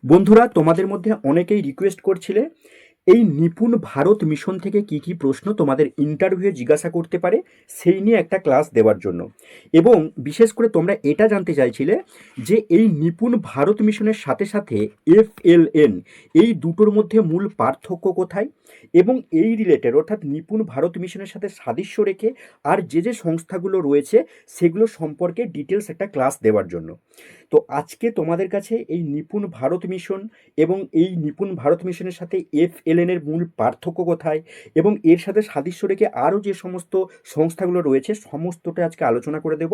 বন্ধুরা, তোমাদের মধ্যে অনেকেই রিকোয়েস্ট করছিলে এই নিপুণ ভারত মিশন থেকে কি কি প্রশ্ন তোমাদের ইন্টারভিউয়ে জিজ্ঞাসা করতে পারে সেই নিয়ে একটা ক্লাস দেওয়ার জন্য। এবং বিশেষ করে তোমরা এটা জানতে চাইছিলে যে এই নিপুণ ভারত মিশনের সাথে সাথে FLN এই দুটোর মধ্যে মূল পার্থক্য কোথায়, এবং এই রিলেটেড অর্থাৎ নিপুণ ভারত মিশনের সাথে সাদৃশ্য রেখে আর যে যে সংস্থাগুলো রয়েছে সেগুলো সম্পর্কে ডিটেলস একটা ক্লাস দেওয়ার জন্য। তো আজকে তোমাদের কাছে এই নিপুণ ভারত মিশন এবং এই নিপুণ ভারত মিশনের সাথে FLN এর মূল পার্থক্য কোথায় এবং এর সাথে সাদৃশ্য রেখে আরও যে সমস্ত সংস্থাগুলো রয়েছে সমস্তটা আজকে আলোচনা করে দেব।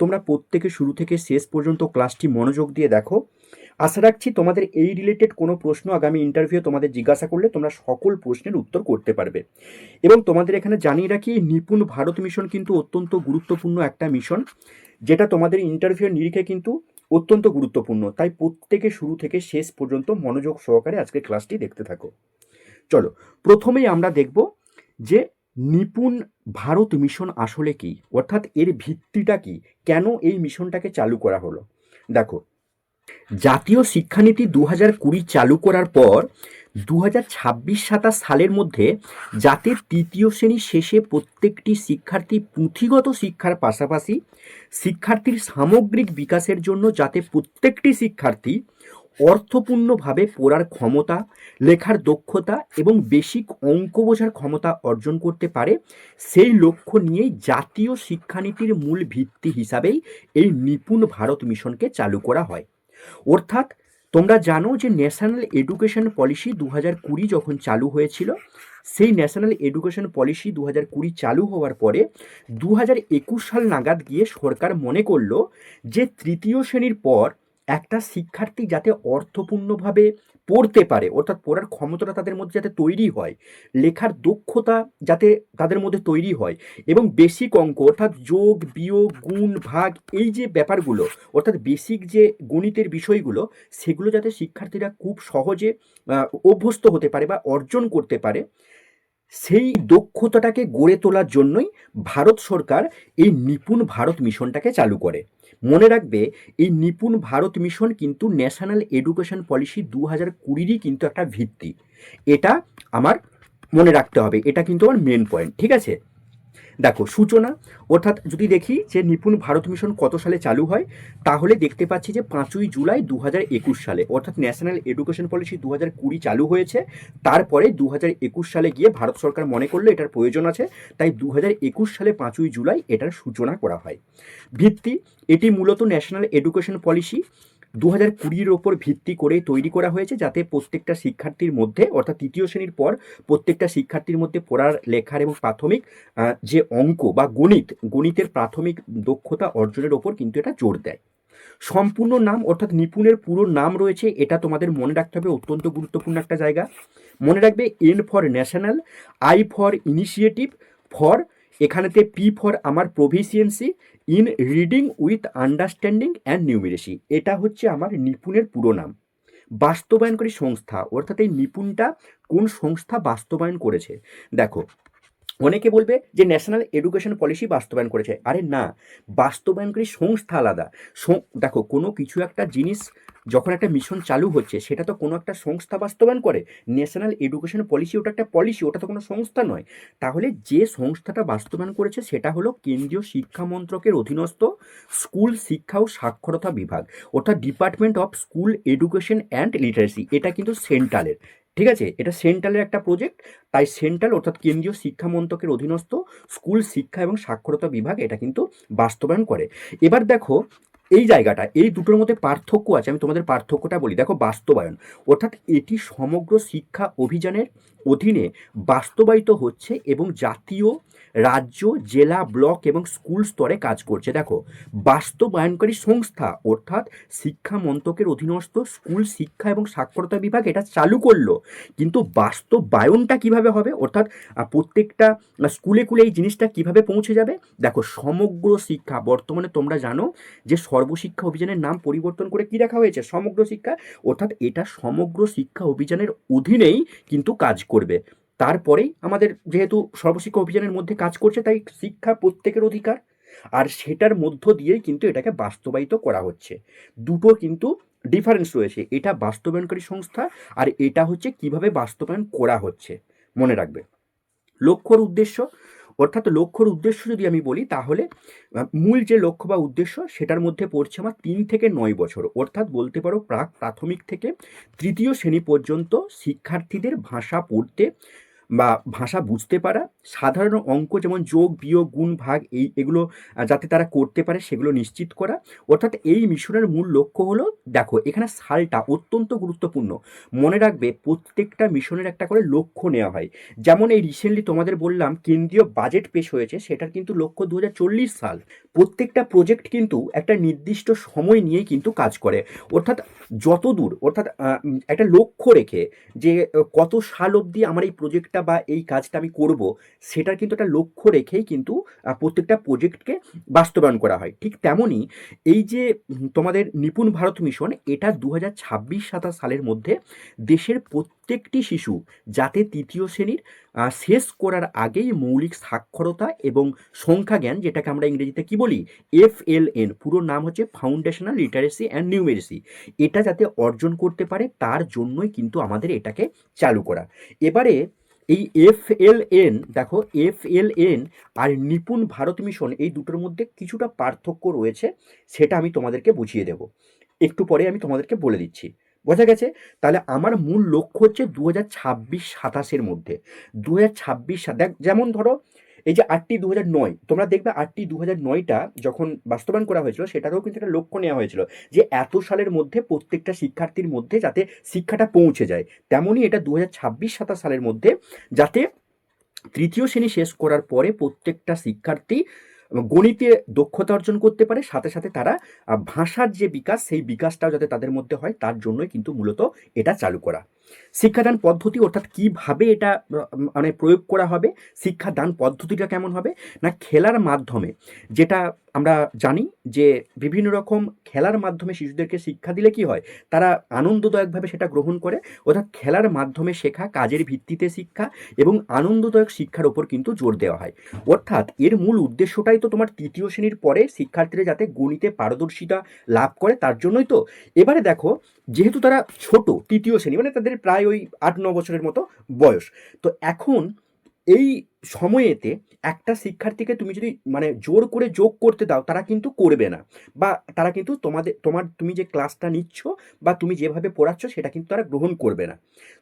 তোমরা প্রত্যেকে শুরু থেকে শেষ পর্যন্ত ক্লাসটি মনোযোগ দিয়ে দেখো। আশা রাখছি তোমাদের এই রিলেটেড কোনো প্রশ্ন আগামী ইন্টারভিউ তোমাদের জিজ্ঞাসা করলে তোমরা সকল প্রশ্নের উত্তর করতে পারবে। এবং তোমাদের এখানে জানিয়ে রাখি, নিপুণ ভারত মিশন কিন্তু অত্যন্ত গুরুত্বপূর্ণ একটা মিশন, যেটা তোমাদের ইন্টারভিউর নিরিখে কিন্তু অত্যন্ত গুরুত্বপূর্ণ। তাই প্রত্যেকে শুরু থেকে শেষ পর্যন্ত মনোযোগ সহকারে আজকে ক্লাসটি দেখতে থাকো। চলো, প্রথমেই আমরা দেখব যে নিপুণ ভারত মিশন আসলে কি, অর্থাৎ এর ভিত্তিটা কি, কেন এই মিশনটাকে চালু করা হলো। দেখো, জাতীয় শিক্ষানীতি 2020 চালু করার পর 2026-27 সালের মধ্যে যাতে তৃতীয় শ্রেণী শেষে প্রত্যেকটি শিক্ষার্থী পুঁথিগত শিক্ষার পাশাপাশি শিক্ষার্থীর সামগ্রিক বিকাশের জন্য যাতে প্রত্যেকটি শিক্ষার্থী অর্থপূর্ণভাবে পড়ার ক্ষমতা, লেখার দক্ষতা এবং বেসিক অঙ্ক বোঝার ক্ষমতা অর্জন করতে পারে, সেই লক্ষ্য নিয়েই জাতীয় শিক্ষানীতির মূল ভিত্তি হিসাবেই এই নিপুণ ভারত মিশনকে চালু করা হয়। অর্থাৎ তোমরা জানো যে ন্যাশনাল এডুকেশন পলিসি 2020 যখন চালু হয়েছিল, সেই ন্যাশনাল এডুকেশন পলিসি 2020 চালু হওয়ার পরে 2021 সাল নাগাদ গিয়ে সরকার মনে করলো যে তৃতীয় শ্রেণীর পর একটা শিক্ষার্থী যাতে অর্থপূর্ণভাবে পড়তে পারে, অর্থাৎ পড়ার ক্ষমতাটা তাদের মধ্যে যাতে তৈরি হয়, লেখার দক্ষতা যাতে তাদের মধ্যে তৈরি হয়, এবং বেসিক অঙ্ক অর্থাৎ যোগ বিয়োগ গুণ ভাগ এই যে ব্যাপারগুলো অর্থাৎ বেসিক যে গণিতের বিষয়গুলো সেগুলো যাতে শিক্ষার্থীরা খুব সহজে অভ্যস্ত হতে পারে বা অর্জন করতে পারে, সেই দক্ষতাটাকে গড়ে তোলার জন্যই ভারত সরকার এই নিপুণ ভারত মিশনটাকে চালু করে। মনে রাখবে, এই নিপুণ ভারত মিশন কিন্তু ন্যাশনাল এডুকেশন পলিসি 2020-ই কিন্তু একটা ভিত্তি। এটা আমার মনে রাখতে হবে, এটা কিন্তু আমার মেন পয়েন্ট। ঠিক আছে, দেখো সূচনা, অর্থাৎ যদি দেখি যে নিপুণ ভারত মিশন কত সালে চালু হয়, তাহলে দেখতে পাচ্ছি যে 5ই জুলাই 2021 সালে, অর্থাৎ ন্যাশনাল এডুকেশন পলিসি 2020 চালু হয়েছে। তারপরে 2021 সালে গিয়ে ভারত সরকার মনে করলো এটার প্রয়োজন আছে, তাই 2021 সালে 5ই জুলাই এটার সূচনা করা হয়। ভিত্তি, এটি মূলত ন্যাশনাল এডুকেশন পলিসি 2020-এর ওপর ভিত্তি করে তৈরি করা হয়েছে, যাতে প্রত্যেকটা শিক্ষার্থীর মধ্যে অর্থাৎ তৃতীয় শ্রেণীর পর প্রত্যেকটা শিক্ষার্থীর মধ্যে পড়ার লেখার এবং প্রাথমিক যে অঙ্ক বা গণিতের প্রাথমিক দক্ষতা অর্জনের ওপর কিন্তু এটা জোর দেয়। সম্পূর্ণ নাম অর্থাৎ নিপুণের পুরো নাম রয়েছে, এটা তোমাদের মনে রাখতে হবে, অত্যন্ত গুরুত্বপূর্ণ একটা জায়গা। মনে রাখবে, N for national, I for initiative, for এখানেতে P ফর আমার proficiency in reading with understanding and numeracy. এটা হচ্ছে আমার নিপুণের পুরো নাম। বাস্তবায়নকারী সংস্থা, অর্থাৎ এই নিপুণটা কোন সংস্থা বাস্তবায়ন করেছে। দেখো, অনেকে বলবে যে ন্যাশনাল এডুকেশন পলিসি বাস্তবায়ন করেছে, আরে না, বাস্তবায়নকারী সংস্থা আলাদা। দেখো, কোনো কিছু একটা জিনিস যখন একটা মিশন চালু হচ্ছে সেটা তো কোনো একটা সংস্থা বাস্তবায়ন করে। ন্যাশনাল এডুকেশন পলিসি ওটা একটা পলিসি, ওটা তো কোনো সংস্থা নয়। তাহলে যে সংস্থাটা বাস্তবায়ন করেছে সেটা হলো কেন্দ্রীয় শিক্ষা মন্ত্রকের অধীনস্থ স্কুল শিক্ষা ও সাক্ষরতা বিভাগ, অর্থাৎ department of school education and literacy. এটা কিন্তু সেন্ট্রালের, ঠিক আছে, এটা সেন্ট্রালের একটা প্রজেক্ট। তাই সেন্ট্রাল অর্থাৎ কেন্দ্রীয় শিক্ষা মন্ত্রকের অধীনস্থ স্কুল শিক্ষা এবং সাক্ষরতা বিভাগ এটা কিন্তু বাস্তবায়ন করে। এবার দেখো, এই জায়গাটা, এই দুটোর মধ্যে পার্থক্য আছে, আমি তোমাদের পার্থক্যটা বলি। দেখো, বাস্তবায়ন অর্থাৎ এটি সমগ্র শিক্ষা অভিযানের অধীনে বাস্তবায়িত হচ্ছে এবং জাতীয়, রাজ্য, জেলা, ব্লক এবং স্কুল স্তরে কাজ করছে। দেখো, বাস্তবায়নকারী সংস্থা অর্থাৎ শিক্ষা মন্ত্রকের অধীনস্থ স্কুল শিক্ষা এবং সাক্ষরতা বিভাগ এটা চালু করলো, কিন্তু বাস্তবায়নটা কিভাবে হবে, অর্থাৎ প্রত্যেকটা স্কুলে স্কুলে এই জিনিসটা কিভাবে পৌঁছে যাবে। দেখো, সমগ্র শিক্ষা, বর্তমানে তোমরা জানো যে সর্বশিক্ষা অভিযানের নাম পরিবর্তন করে কি রাখা হয়েছে, সমগ্র শিক্ষা, অর্থাৎ এটা সমগ্র শিক্ষা অভিযানের অধীনেই কিন্তু কাজ করবে। তারপরেই আমাদের যেহেতু সর্বশিক্ষা অভিযানের মধ্যে কাজ করছে, তাই শিক্ষা প্রত্যেকের অধিকার, আর সেটার মধ্য দিয়েই কিন্তু এটাকে বাস্তবায়িত করা হচ্ছে। দুটো কিন্তু ডিফারেন্স রয়েছে। এটা বাস্তবায়নকারী সংস্থা আর এটা হচ্ছে কিভাবে বাস্তবায়ন করা হচ্ছে। মনে রাখবে লক্ষ্যর উদ্দেশ্য, অর্থাৎ লক্ষ্যর উদ্দেশ্য যদি আমি বলি তাহলে মূল যে লক্ষ্য বা উদ্দেশ্য সেটার মধ্যে পড়ছে আমার 3 থেকে 9 বছর, অর্থাৎ বলতে পারো প্রাথমিক থেকে তৃতীয় শ্রেণী পর্যন্ত শিক্ষার্থীদের ভাষা পড়তে বা ভাষা বুঝতে পারা, সাধারণ অঙ্ক যেমন যোগ বিয়োগ গুণ ভাগ এগুলো যাতে তারা করতে পারে সেগুলো নিশ্চিত করা। অর্থাৎ এই মিশনের মূল লক্ষ্য হলো, দেখো এখানে সালটা অত্যন্ত গুরুত্বপূর্ণ, মনে রাখবে প্রত্যেকটা মিশনের একটা করে লক্ষ্য নেওয়া হয়। যেমন এই রিসেন্টলি তোমাদের বললাম কেন্দ্রীয় বাজেট পেশ হয়েছে, সেটার কিন্তু লক্ষ্য 2040 সাল। প্রত্যেকটা প্রজেক্ট কিন্তু একটা নির্দিষ্ট সময় নিয়েই কিন্তু কাজ করে, অর্থাৎ যত দূর, অর্থাৎ একটা লক্ষ্য রেখে যে কত সাল অবধি আমার এই প্রজেক্টটা বা এই কাজটা আমি করব, সেটার কিন্তু একটা লক্ষ্য রেখেই কিন্তু প্রত্যেকটা প্রজেক্টকে বাস্তবায়ন করা হয়। ঠিক তেমনই এই যে তোমাদের নিপুণ ভারত মিশন, এটা 2026-27 সালের মধ্যে দেশের প্রত্যেকটি শিশু যাতে তৃতীয় শ্রেণীর শেষ করার আগেই মৌলিক সাক্ষরতা এবং সংখ্যা জ্ঞান, যেটাকে আমরা ইংরেজিতে কি বলি, FLN, পুরো নাম হচ্ছে ফাউন্ডেশনাল লিটারেসি অ্যান্ড নিউমেরেসি, এটা যাতে অর্জন করতে পারে তার জন্যই কিন্তু আমাদের এটাকে চালু করা। এবারে এই FLN, দেখো FLN আর নিপুণ ভারত মিশন এই দুটোর মধ্যে কিছুটা পার্থক্য রয়েছে, সেটা আমি তোমাদেরকে বুঝিয়ে দেব, একটু পরে আমি তোমাদেরকে বলে দিচ্ছি। বোঝা গেছে? তাহলে আমার মূল লক্ষ্য হচ্ছে 2026-27 মধ্যে। 2026 দেখ, যেমন ধরো এই যে 8টি 2009, তোমরা দেখবে 8টি 2009টা যখন বাস্তবায়ন করা হয়েছিল সেটাতেও কিন্তু একটা লক্ষ্য নেওয়া হয়েছিল যে এত সালের মধ্যে প্রত্যেকটা শিক্ষার্থীর মধ্যে যাতে শিক্ষাটা পৌঁছে যায়। তেমনই এটা 2026-27 সালের মধ্যে যাতে তৃতীয় শ্রেণী শেষ করার পরে প্রত্যেকটা শিক্ষার্থী গণিতে দক্ষতা অর্জন করতে পারে, সাথে সাথে তারা ভাষার যে বিকাশ সেই বিকাশটাও যাতে তাদের মধ্যে হয় তার জন্যই কিন্তু মূলত এটা চালু করা। শিক্ষাদান পদ্ধতি, অর্থাৎ কিভাবে এটা মানে প্রয়োগ করা হবে, শিক্ষাদান পদ্ধতিটা কেমন হবে না, খেলার মাধ্যমে, যেটা আমরা জানি যে বিভিন্ন রকম খেলার মাধ্যমে শিশুদেরকে শিক্ষা দিলে কি হয়, তারা আনন্দদায়কভাবে সেটা গ্রহণ করে। অর্থাৎ খেলার মাধ্যমে শেখা, কাজের ভিত্তিতে শিক্ষা এবং আনন্দদায়ক শিক্ষার ওপর কিন্তু জোর দেওয়া হয়। অর্থাৎ এর মূল উদ্দেশ্যটাই তো তোমার তৃতীয় শ্রেণীর পরে শিক্ষার্থীরা যাতে গণিতে পারদর্শিতা লাভ করে তার জন্যই তো। এবারে দেখো, যেহেতু তারা ছোট, তৃতীয় শ্রেণী মানে তাদের প্রায় ওই 8-9 বছরের মতো বয়স, তো এখন এই সময়েতে একটা শিক্ষার্থীকে তুমি যদি মানে জোর করে যোগ করতে দাও তারা কিন্তু করবে না, বা তারা কিন্তু তুমি যে ক্লাসটা নিচ্ছ বা তুমি যেভাবে পড়াচ্ছ সেটা কিন্তু তারা গ্রহণ করবে না।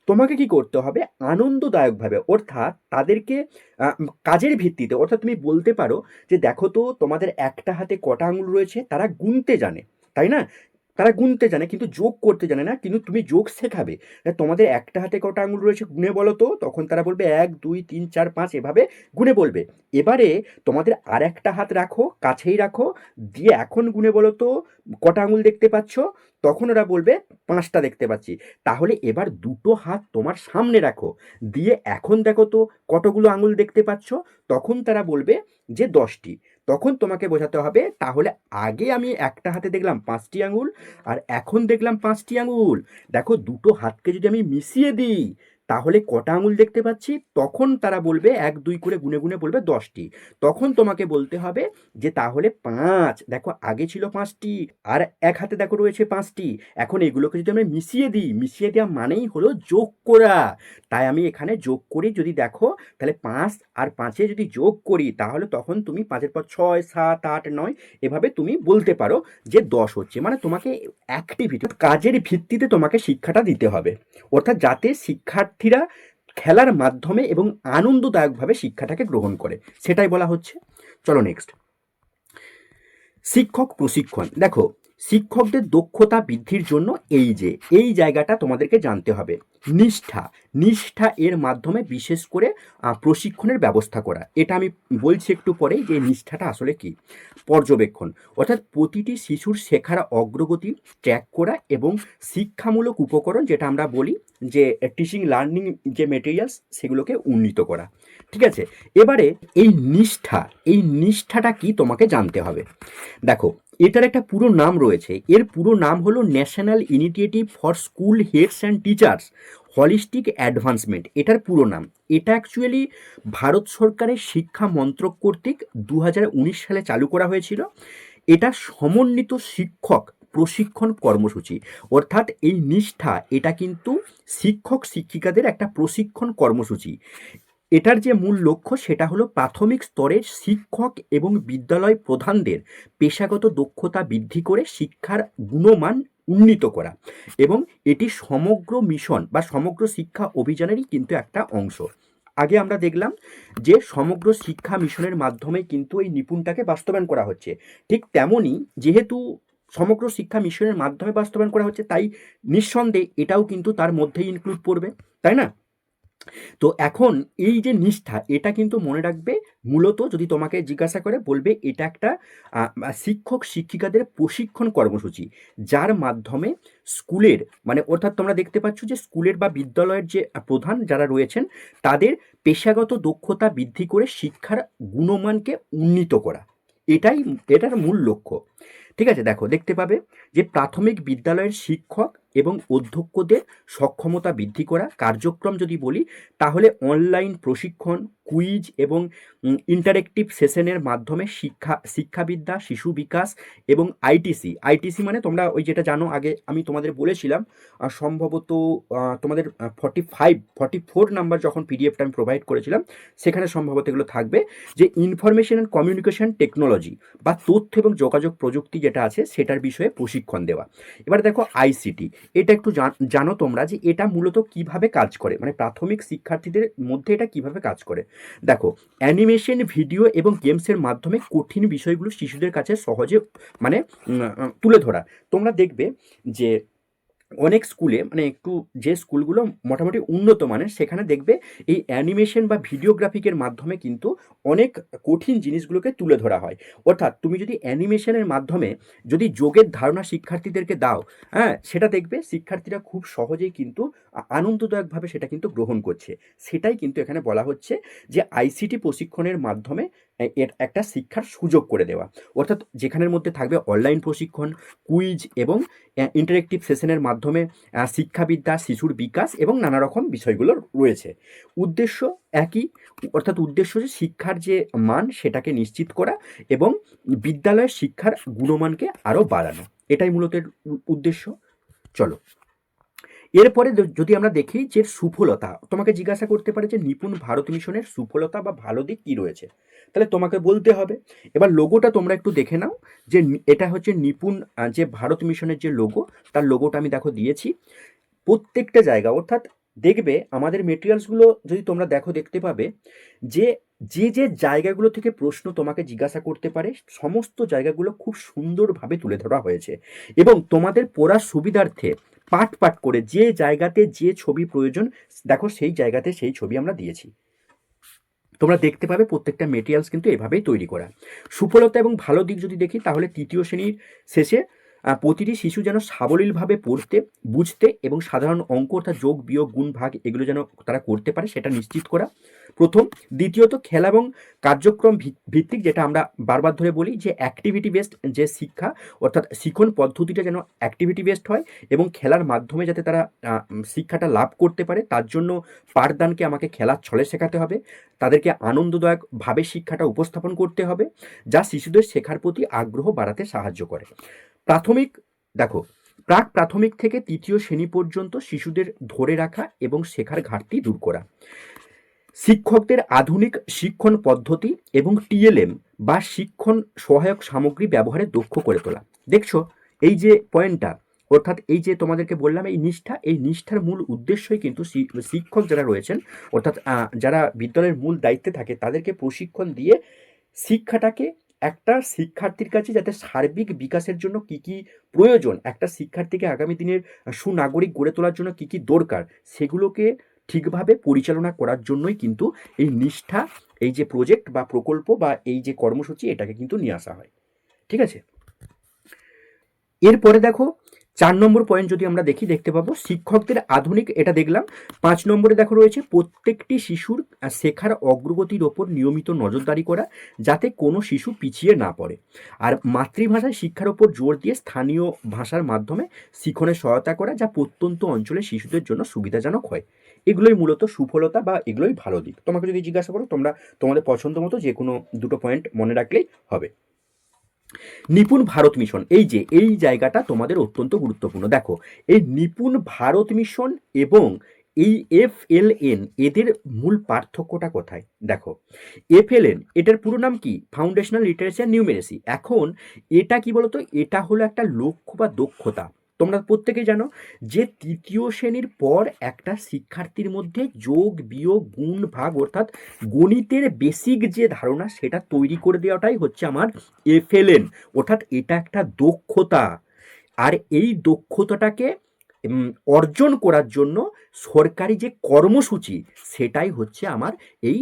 তোমাকে কি করতে হবে, আনন্দদায়কভাবে, অর্থাৎ তাদেরকে কাজের ভিত্তিতে, অর্থাৎ তুমি বলতে পারো যে দেখো তো তোমাদের একটা হাতে কটা আঙুল রয়েছে, তারা গুনতে জানে, তাই না, তারা গুনতে জানে কিন্তু যোগ করতে জানে না, কিন্তু তুমি যোগ শেখাবে, তোমাদের একটা হাতে কটা আঙুল রয়েছে গুনে বলো তো, তখন তারা বলবে 1 2 3 4 5 এভাবে গুনে বলবে। এবারে তোমাদের আর একটা হাত রাখো, কাছেই রাখো, দিয়ে এখন গুনে বলো তো কটা আঙুল দেখতে পাচ্ছ, তখন ওরা বলবে 5টা দেখতে পাচ্ছি। তাহলে এবার দুটো হাত তোমার সামনে রাখো, দিয়ে এখন দেখো তো কতগুলো আঙুল দেখতে পাচ্ছ, তখন তারা বলবে যে 10টি। তখন তোমাকে বোঝাতে হবে তাহলে আগে আমি একটা হাতে দেখলাম 5টি আঙুল আর এখন দেখলাম 5টি আঙুল, দেখো দুটো হাতকে যদি আমি মিশিয়ে দিই তাহলে কটা আঙুল দেখতে পাচ্ছি, তখন তারা বলবে 1 2 করে গুনে গুনে বলবে 10টি। তখন তোমাকে বলতে হবে যে তাহলে 5, দেখো আগে ছিল 5টি আর এক হাতে দেখো রয়েছে 5টি, এখন এগুলোকে যদি আমরা মিশিয়ে দিই, মিশিয়ে দেওয়া মানেই হলো যোগ করা। তাই আমি এখানে যোগ করি, যদি দেখো তাহলে 5 আর 5-এ যদি যোগ করি তাহলে তখন তুমি 5-এর পর 6 7 8 9 এভাবে তুমি বলতে পারো যে 10 হচ্ছে। মানে তোমাকে অ্যাক্টিভিটি, কাজের ভিত্তিতে তোমাকে শিক্ষাটা দিতে হবে, অর্থাৎ যাতে শিক্ষার্থীরা খেলার মাধ্যমে এবং আনন্দদায়কভাবে শিক্ষাটাকে গ্রহণ করে, সেটাই বলা হচ্ছে। চলো নেক্সট, শিক্ষক প্রশিক্ষণ। দেখো শিক্ষকদের দক্ষতা বৃদ্ধির জন্য এই জায়গাটা তোমাদেরকে জানতে হবে, নিষ্ঠা, নিষ্ঠা এর মাধ্যমে বিশেষ করে প্রশিক্ষণের ব্যবস্থা করা। এটা আমি বলছি একটু পরেই যে নিষ্ঠাটা আসলে কি। পর্যবেক্ষণ, অর্থাৎ প্রতিটি শিশুর শেখার অগ্রগতি ট্র্যাক করা এবং শিক্ষামূলক উপকরণ, যেটা আমরা বলি যে টিচিং লার্নিং যে মেটেরিয়ালস, সেগুলোকে উন্নীত করা। ঠিক আছে, এবারে এই নিষ্ঠাটা কি তোমাকে জানতে হবে। দেখো এটার একটা পুরো নাম রয়েছে, এর পুরো নাম হলো national initiative for school heads and teachers holistic advancement, এটার পুরো নাম। এটা অ্যাকচুয়ালি ভারত সরকারের শিক্ষা মন্ত্রক কর্তৃক 2019 সালে চালু করা হয়েছিল। এটা সমন্বিত শিক্ষক প্রশিক্ষণ কর্মসূচি। অর্থাৎ এই নিষ্ঠা এটা কিন্তু শিক্ষক শিক্ষিকাদের একটা প্রশিক্ষণ কর্মসূচি। এটার যে মূল লক্ষ্য সেটা হলো প্রাথমিক স্তরের শিক্ষক এবং বিদ্যালয় প্রধানদের পেশাগত দক্ষতা বৃদ্ধি করে শিক্ষার গুণমান উন্নীত করা, এবং এটি সমগ্র মিশন বা সমগ্র শিক্ষা অভিযানেরই কিন্তু একটা অংশ। আগে আমরা দেখলাম যে সমগ্র শিক্ষা মিশনের মাধ্যমে কিন্তু এই নিপুণটাকে বাস্তবায়ন করা হচ্ছে। ঠিক তেমনই যেহেতু সমগ্র শিক্ষা মিশনের মাধ্যমে বাস্তবায়ন করা হচ্ছে, তাই নিঃসন্দেহে এটাও কিন্তু তার মধ্যেই ইনক্লুড করবে, তাই না? তো এখন এই যে নিষ্ঠা এটা কিন্তু মনে রাখবে, মূলত যদি তোমাকে জিজ্ঞাসা করে বলবে এটা একটা শিক্ষক শিক্ষিকাদের প্রশিক্ষণ কর্মসূচি, যার মাধ্যমে স্কুলের মানে অর্থাৎ তোমরা দেখতে পাচ্ছ যে স্কুলের বা বিদ্যালয়ের যে প্রধান যারা রয়েছেন তাদের পেশাগত দক্ষতা বৃদ্ধি করে শিক্ষার গুণমানকে উন্নীত করা, এটাই এটার মূল লক্ষ্য। ঠিক আছে, দেখো দেখতে পাবে যে প্রাথমিক বিদ্যালয়ের শিক্ষক এবং অধ্যক্ষদের সক্ষমতা বৃদ্ধি করা কার্যক্রম যদি বলি, তাহলে অনলাইন প্রশিক্ষণ, কুইজ এবং ইন্টারেক্টিভ সেশনের মাধ্যমে শিক্ষাবিদ্যা, শিশু বিকাশ এবং আইটিসি মানে তোমরা ওই যেটা জানো, আগে আমি তোমাদের বলেছিলাম সম্ভবত তোমাদের 44 নাম্বার যখন পিডিএফটা আমি প্রোভাইড করেছিলাম সেখানে সম্ভবত এগুলো থাকবে, যে ইনফরমেশন অ্যান্ড কমিউনিকেশন টেকনোলজি বা তথ্য এবং যোগাযোগ প্রযুক্তি যেটা আছে সেটার বিষয়ে প্রশিক্ষণ দেওয়া। এবার দেখো আইসিটি, এটা একটু জানো তোমরা যে এটা মূলত কিভাবে কাজ করে, মানে প্রাথমিক শিক্ষার্থীদের মধ্যে এটা কিভাবে কাজ করে। দেখো, অ্যানিমেশন, ভিডিও এবং গেমসের মাধ্যমে কঠিন বিষয়গুলো শিশুদের কাছে সহজে মানে তুলে ধরা। তোমরা দেখবে যে অনেক স্কুলে মানে একটু যে স্কুলগুলো মোটামুটি উন্নত মানের সেখানে দেখবে এই অ্যানিমেশন বা ভিডিওগ্রাফিকের মাধ্যমে কিন্তু অনেক কঠিন জিনিসগুলোকে তুলে ধরা হয়। অর্থাৎ তুমি যদি অ্যানিমেশনের মাধ্যমে যদি যোগের ধারণা শিক্ষার্থীদেরকে দাও, হ্যাঁ, সেটা দেখবে শিক্ষার্থীরা খুব সহজেই কিন্তু আনন্দদায়কভাবে সেটা কিন্তু গ্রহণ করছে। সেটাই কিন্তু এখানে বলা হচ্ছে যে আইসিটি প্রশিক্ষণের মাধ্যমে এর একটা শিক্ষার সুযোগ করে দেওয়া। অর্থাৎ যেখানের মধ্যে থাকবে অনলাইন প্রশিক্ষণ, কুইজ এবং ইন্টারেক্টিভ সেশনের মাধ্যমে শিক্ষাবিদ্যা, শিশুর বিকাশ এবং নানা রকম বিষয়গুলো রয়েছে। উদ্দেশ্য একই, অর্থাৎ উদ্দেশ্য যে শিক্ষার যে মান সেটাকে নিশ্চিত করা এবং বিদ্যালয়ের শিক্ষার গুণমানকে আরও বাড়ানো, এটাই মূলত এর উদ্দেশ্য। চলো এরপরে যদি আমরা দেখি যে সুফলতা, তোমাকে জিজ্ঞাসা করতে পারে যে নিপুণ ভারত মিশনের সুফলতা বা ভালো দিক কী রয়েছে, তাহলে তোমাকে বলতে হবে। এবার লোগোটা তোমরা একটু দেখে নাও যে এটা হচ্ছে নিপুণ যে ভারত মিশনের যে লোগো, তার লোগোটা আমি দেখো দিয়েছি প্রত্যেকটা জায়গা। অর্থাৎ দেখবে আমাদের মেটেরিয়ালসগুলো যদি তোমরা দেখো দেখতে পাবে যে যে যে জায়গাগুলো থেকে প্রশ্ন তোমাকে জিজ্ঞাসা করতে পারে সমস্ত জায়গাগুলো খুব সুন্দরভাবে তুলে ধরা হয়েছে, এবং তোমাদের পড়ার সুবিধার্থে পাট পাট করে যে জায়গাতে যে ছবি প্রয়োজন দেখো সেই জায়গাতে সেই ছবি আমরা দিয়েছি। তোমরা দেখতে পাবে প্রত্যেকটা মেটেরিয়ালস কিন্তু এভাবেই তৈরি করা। সুফলতা এবং ভালো দিক যদি দেখি তাহলে তৃতীয় শ্রেণীর শেষে প্রতিটি শিশু যেন সাবলীলভাবে পড়তে, বুঝতে এবং সাধারণ অঙ্ক অর্থাৎ যোগ, বিয়োগ, গুণ, ভাগ এগুলো যেন তারা করতে পারে সেটা নিশ্চিত করা প্রথম। দ্বিতীয়ত খেলা এবং কার্যক্রম ভিত্তিক, যেটা আমরা বারবার ধরে বলি যে অ্যাক্টিভিটি বেসড যে শিক্ষা, অর্থাৎ শিখন পদ্ধতিটা যেন অ্যাক্টিভিটি বেসড হয় এবং খেলার মাধ্যমে যাতে তারা শিক্ষাটা লাভ করতে পারে তার জন্য পাঠদানকে আমাকে খেলার ছলে শেখাতে হবে, তাদেরকে আনন্দদায়কভাবে শিক্ষাটা উপস্থাপন করতে হবে, যা শিশুদের শেখার প্রতি আগ্রহ বাড়াতে সাহায্য করে। প্রাথমিক দেখো, প্রাক প্রাথমিক থেকে তৃতীয় শ্রেণী পর্যন্ত শিশুদের ধরে রাখা এবং শেখার ঘাটতি দূর করা, শিক্ষকদের আধুনিক শিক্ষণ পদ্ধতি এবং টিএলএম বা শিক্ষণ সহায়ক সামগ্রী ব্যবহারে দক্ষ করে তোলা। দেখছো এই যে পয়েন্টটা, অর্থাৎ এই যে তোমাদেরকে বললাম এই নিষ্ঠা, এই নিষ্ঠার মূল উদ্দেশ্যই কিন্তু শিক্ষক যারা রয়েছেন অর্থাৎ যারা বিদ্যালয়ের মূল দায়িত্বে থাকে তাদেরকে প্রশিক্ষণ দিয়ে শিক্ষাটাকে একটা শিক্ষার্থীর কাছে যাতে সার্বিক বিকাশের জন্য কি কি প্রয়োজন, একটা শিক্ষার্থীকে আগামী দিনের সুনাগরিক গড়ে তোলার জন্য কি কি দরকার সেগুলোকে ঠিকভাবে পরিচালনা করার জন্যই কিন্তু এই নিষ্ঠা, এই যে প্রজেক্ট বা প্রকল্প বা এই যে কর্মসূচি এটাকে কিন্তু নিয়ে আসা হয়। ঠিক আছে, এরপরে দেখো 4 নম্বর পয়েন্ট যদি আমরা দেখি দেখতে পাবো শিক্ষকদের আধুনিক, এটা দেখলাম। 5 নম্বরে দেখো রয়েছে প্রত্যেকটি শিশুর শেখার অগ্রগতির ওপর নিয়মিত নজরদারি করা যাতে কোনো শিশু পিছিয়ে না পড়ে, আর মাতৃভাষায় শিক্ষার ওপর জোর দিয়ে স্থানীয় ভাষার মাধ্যমে শিখনে সহায়তা করা যা প্রত্যন্ত অঞ্চলের শিশুদের জন্য সুবিধাজনক হয়। এগুলোই মূলত সুফলতা বা এগুলোই ভালো দিক। তোমাকে যদি জিজ্ঞাসা করো তোমরা তোমাদের পছন্দ মতো যে কোনো দুটো পয়েন্ট মনে রাখলেই হবে। নিপুণ ভারত মিশন, এই যে এই জায়গাটা তোমাদের অত্যন্ত গুরুত্বপূর্ণ। দেখো, এই নিপুণ ভারত মিশন এবং এই FLN এদের মূল পার্থক্যটা কোথায়? দেখো, FLN এটার পুরো নাম কি? Foundational literacy and numeracy. এখন এটা কি বলতো, এটা হলো একটা লক্ষ্য বা দক্ষতা। তোমরা প্রত্যেকেই জানো যে তৃতীয় শ্রেণীর পর একটা শিক্ষার্থীর মধ্যে যোগ বিয়োগ গুণ ভাগ অর্থাৎ গণিতের বেসিক যে ধারণা সেটা তৈরি করে দেওয়াটাই হচ্ছে আমার FLN, অর্থাৎ এটা একটা দক্ষতা। আর এই দক্ষতাটাকে অর্জন করার জন্য সরকারি যে কর্মসূচি সেটাই হচ্ছে আমার এই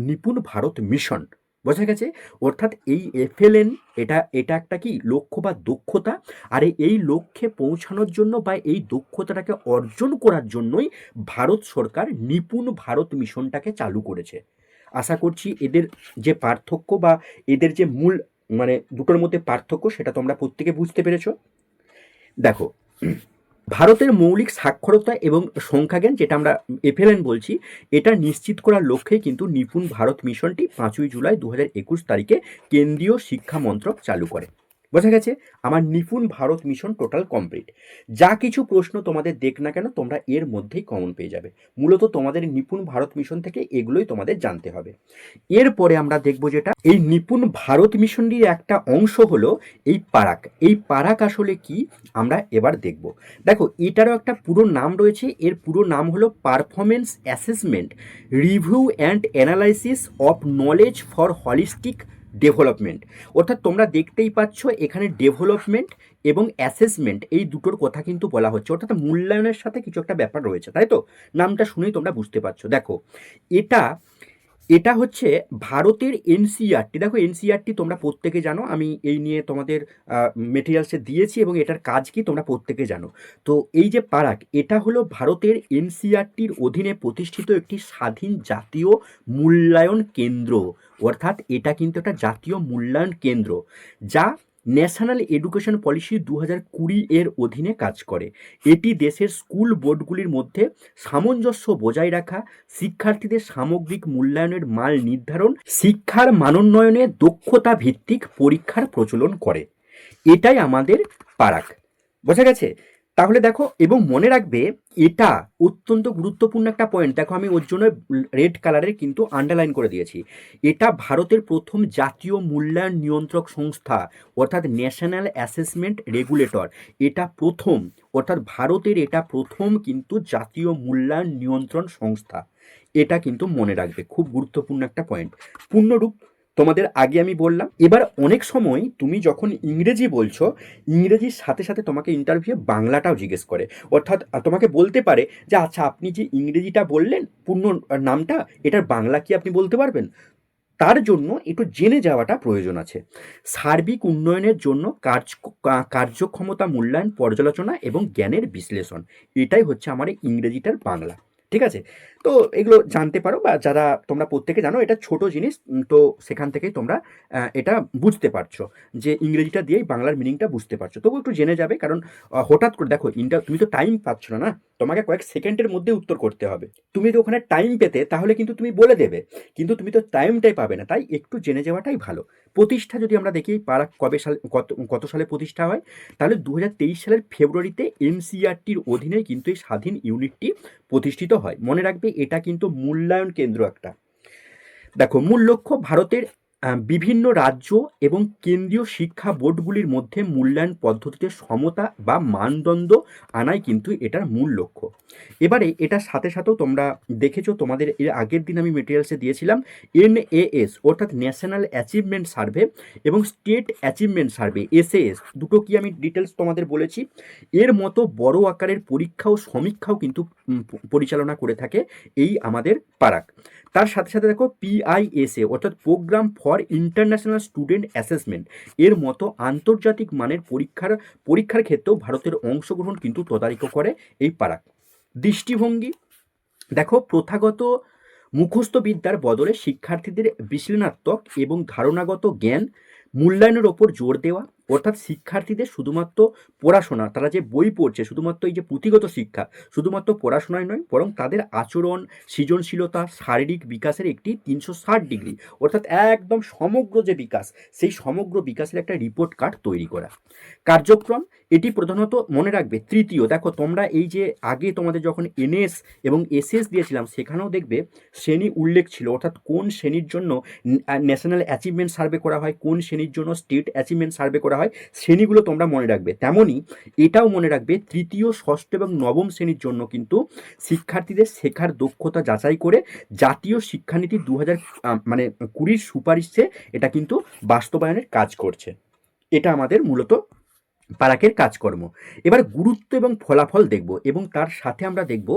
নিপুণ ভারত মিশন। বোঝা গেছে? অর্থাৎ এই FLN এটা এটা একটা কি লক্ষ্য বা দক্ষতা। আর এই লক্ষ্যে পৌঁছানোর জন্য বা এই দক্ষতাটাকে অর্জন করার জন্যই ভারত সরকার নিপুণ ভারত মিশনটাকে চালু করেছে। আশা করছি এদের যে পার্থক্য বা এদের যে মূল মানে দুটোর মধ্যে পার্থক্য সেটা তোমরা প্রত্যেকে বুঝতে পেরেছো। দেখো, ভারতের মৌলিক সাক্ষরতা এবং সংখ্যাজ্ঞান, যেটা আমরা FLN বলছি, এটা নিশ্চিত করার লক্ষ্যে কিন্তু নিপুণ ভারত মিশনটি 5ই জুলাই 2021 তারিখে কেন্দ্রীয় শিক্ষা মন্ত্রক চালু করে। বোঝা গেছে? আমার নিপুণ ভারত মিশন টোটাল কমপ্লিট। যা কিছু প্রশ্ন তোমাদের দেখ না কেন তোমরা এর মধ্যেই কমন পেয়ে যাবে। মূলত তোমাদের নিপুণ ভারত মিশন থেকে এগুলোই তোমাদের জানতে হবে। এরপরে আমরা দেখব যেটা এই নিপুণ ভারত মিশনটির একটা অংশ হলো এই পারাক। এই পারাক আসলে কি আমরা এবার দেখব। দেখো, এটারও একটা পুরো নাম রয়েছে। এর পুরো নাম হলো performance assessment review and analysis of knowledge for holistic development. অর্থাৎ তোমরা দেখতেই পাচ্ছ এখানে ডেভেলপমেন্ট এবং অ্যাসেসমেন্ট এই দুটোর কথা কিন্তু বলা হচ্ছে, অর্থাৎ মূল্যায়নের সাথে কিছু একটা ব্যাপার রয়েছে, তাই তো? নামটা শুনেই তোমরা বুঝতে পারছো। দেখো, এটা এটা হচ্ছে ভারতের NCERT। দেখো, NCERT তোমরা প্রত্যেকে জানো, আমি এই নিয়ে তোমাদের মেটেরিয়ালসে দিয়েছি এবং এটার কাজ কি তোমরা প্রত্যেকে জানো। তো এই যে পারাক, এটা হলো ভারতের NCERTর অধীনে প্রতিষ্ঠিত একটি স্বাধীন জাতীয় মূল্যায়ন কেন্দ্র। অর্থাৎ এটা কিন্তু একটা জাতীয় মূল্যায়ন কেন্দ্র যা ন্যাশনাল এডুকেশন পলিসি 2020 এর অধীনে কাজ করে। এটি দেশের স্কুল বোর্ডগুলির মধ্যে সামঞ্জস্য বজায় রাখা, শিক্ষার্থীদের সামগ্রিক মূল্যায়নের মান নির্ধারণ, শিক্ষার মানোন্নয়নে দক্ষতা ভিত্তিক পরীক্ষার প্রচলন করে। এটাই আমাদের পারাক। বোঝা গেছে? তাহলে দেখো, এবং মনে রাখবে এটা অত্যন্ত গুরুত্বপূর্ণ একটা পয়েন্ট। দেখো, আমি ওর জন্য রেড কালারের কিন্তু আন্ডারলাইন করে দিয়েছি। এটা ভারতের প্রথম জাতীয় মূল্যায়ন নিয়ন্ত্রক সংস্থা, অর্থাৎ ন্যাশনাল অ্যাসেসমেন্ট রেগুলেটর। এটা প্রথম, অর্থাৎ ভারতের এটা প্রথম কিন্তু জাতীয় মূল্যায়ন নিয়ন্ত্রণ সংস্থা। এটা কিন্তু মনে রাখবে, খুব গুরুত্বপূর্ণ একটা পয়েন্ট। পূর্ণরূপ তোমাদের আগে আমি বললাম। এবার অনেক সময় তুমি যখন ইংরেজি বলছো, ইংরেজির সাথে সাথে তোমাকে ইন্টারভিউ বাংলাটাও জিজ্ঞেস করে। অর্থাৎ তোমাকে বলতে পারে যে আচ্ছা, আপনি যে ইংরেজিটা বললেন পূর্ণ নামটা, এটার বাংলা কি আপনি বলতে পারবেন? তার জন্য একটু জেনে যাওয়াটা প্রয়োজন আছে। সার্বিক উন্নয়নের জন্য কার্যক্ষমতা মূল্যায়ন, পর্যালোচনা এবং জ্ঞানের বিশ্লেষণ, এটাই হচ্ছে আমার এই ইংরেজিটার বাংলা। ঠিক আছে? তো এগুলো জানতে পারো, বা যারা তোমরা প্রত্যেকে জানো এটা ছোট জিনিস, তো সেখান থেকেই তোমরা এটা বুঝতে পারছো যে ইংরেজিটা দিয়েই বাংলার মিনিংটা বুঝতে পারছো। তবু একটু জেনে যাবে, কারণ হঠাৎ করে দেখো তুমি তো টাইম পাচ্ছ না, না? তোমাকে কয়েক সেকেন্ডের মধ্যে উত্তর করতে হবে। তুমি তো ওখানে টাইম পেতে তাহলে কিন্তু তুমি বলে দেবে, কিন্তু তুমি তো টাইমটাই পাবে না। তাই একটু জেনে যাওয়াটাই ভালো। প্রতিষ্ঠা যদি আমরা দেখি পারাক কবে সালে, কত সালে প্রতিষ্ঠা হয়, তাহলে 2023 সালের ফেব্রুয়ারিতে NCERTর অধীনে কিন্তু এই স্বাধীন ইউনিটটি প্রতিষ্ঠিত হয়। মনে রাখবে এটা কিন্তু মূল্যায়ন কেন্দ্র একটা। দেখো, মূল লক্ষ্য ভারতের বিভিন্ন রাজ্য এবং কেন্দ্রীয় শিক্ষা বোর্ডগুলির মধ্যে মূল্যায়ন পদ্ধতিতে সমতা বা মানদণ্ড আনাই কিন্তু এটার মূল লক্ষ্য। এবারে এটার সাথে সাথেও তোমরা দেখেছো, তোমাদের এর আগের দিন আমি মেটেরিয়ালসে দিয়েছিলাম NAS, অর্থাৎ ন্যাশনাল অ্যাচিভমেন্ট সার্ভে, এবং স্টেট অ্যাচিভমেন্ট সার্ভে SAS, দুটো কি আমি ডিটেলস তোমাদের বলেছি। এর মতো বড় আকারের পরীক্ষা ও সমীক্ষাও কিন্তু পরিচালনা করে থাকে এই আমাদের পারাক। তার সাথে সাথে দেখো PISA, অর্থাৎ programme for international student assessment, এর মতো আন্তর্জাতিক মানের পরীক্ষার ক্ষেত্রেও ভারতের অংশগ্রহণ কিন্তু তদারকি করে এই পারাক। দৃষ্টিভঙ্গি দেখো, প্রথাগত মুখস্থ বিদ্যার বদলে শিক্ষার্থীদের বিশ্লেষণাত্মক এবং ধারণাগত জ্ঞান মূল্যায়নের ওপর জোর দেওয়া, অর্থাৎ শিক্ষার্থীদের শুধুমাত্র পড়াশোনা, তারা যে বই পড়ছে, শুধুমাত্র এই যে পুঁথিগত শিক্ষা, শুধুমাত্র পড়াশোনায় নয়, বরং তাদের আচরণ, সৃজনশীলতা, শারীরিক বিকাশের একটি 360 ডিগ্রি, অর্থাৎ একদম সমগ্র যে বিকাশ, সেই সমগ্র বিকাশের একটা রিপোর্ট কার্ড তৈরি করা। কার্যক্রম, এটি প্রধানত মনে রাখবে তৃতীয়, দেখো তোমরা এই যে আগে তোমাদের যখন এনএস এবং এসএস দিয়েছিলাম সেখানেও দেখবে শ্রেণী উল্লেখ ছিল, অর্থাৎ কোন শ্রেণীর জন্য ন্যাশনাল অ্যাচিভমেন্ট সার্ভে করা হয়, কোন শ্রেণীর জন্য স্টেট অ্যাচিভমেন্ট সার্ভে করা হয়, শ্রেণীগুলো তোমরা মনে রাখবে। তেমনই এটাও মনে রাখবে তৃতীয়, ষষ্ঠ এবং নবম শ্রেণীর জন্য কিন্তু শিক্ষার্থীদের শেখার দক্ষতা যাচাই করে জাতীয় শিক্ষানীতি 2020 সুপারিশে এটা কিন্তু বাস্তবায়নের কাজ করছে। এটা আমাদের মূলত পারাকের কাজকর্ম। এবার গুরুত্ব এবং ফলাফল দেখব, এবং তার সাথে আমরা দেখব